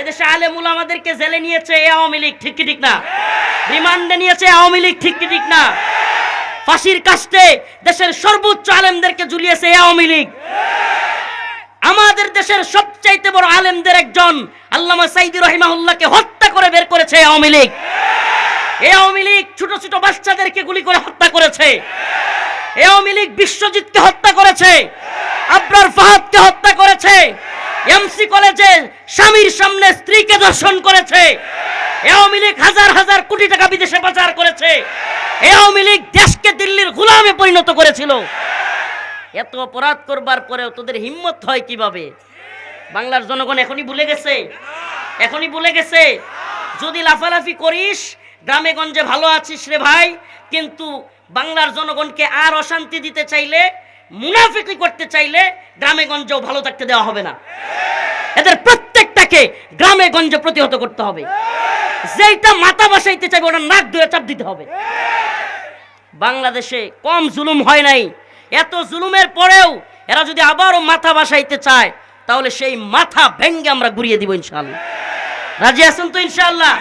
এদেশে আলেম উলামাদেরকে জেলে নিয়েছে এই আওয়ামী লীগ, ঠিক কি ঠিক না? রিমান্ডে নিয়েছে আওয়ামী লীগ, ঠিক কি ঠিক না? ফাঁসির কাস্টে দেশের সর্বোচ্চ আলেমদেরকে ঝুলিয়েছে এই আওয়ামী লীগ। আমাদের দেশের সবচাইতে বড় আলেমদের একজন আল্লামা সাইদি রহিমাহুল্লাহকে হত্যা করে বের করেছে এই আওয়ামী লীগ। এই আওয়ামী লীগ ছোট ছোট বাচ্চাদেরকে গুলি করে হত্যা করেছে। এই আওয়ামী লীগ বিশ্বজিৎকে হত্যা করেছে, আবরার ফাহাদকে হত্যা করেছে, এমসি কলেজে স্বামীর সামনে স্ত্রীকে ধর্ষণ করেছে। এই আওয়ামী লীগ হাজার হাজার কোটি টাকা বিদেশে পাচার করেছে। এই আওয়ামী লীগ দেশকে দিল্লির গোলামে পরিণত করেছিল। এত অপরাধ করবার পরেও তোদের হিম্মত হয় কিভাবে? বাংলার জনগণ এখনই ভুলে গেছে, এখনই ভুলে গেছে। যদি লাফালাফি করিস গ্রামে গঞ্জে ভালো আছিস রে ভাই, কিন্তু বাংলার জনগণকে আর অশান্তি দিতে চাইলে, মুনাফিকি করতে চাইলে গ্রামে গঞ্জেও ভালো থাকতে দেওয়া হবে না। এদের প্রত্যেকটাকে গ্রামে গঞ্জে প্রতিহত করতে হবে। যেইটা মাথা বসাইতে চাইবে ওটা নাক ধরে চাপ দিতে হবে। বাংলাদেশে কম জুলুম হয় নাই। এত জুলুমের পরেও এরা যদি আবারও মাথা বসাইতে চায় তাহলে সেই মাথা ভেঙ্গে আমরা ঘুরিয়ে দিব ইনশাআল্লাহ। রাজি আছেন তো ইনশাআল্লাহ?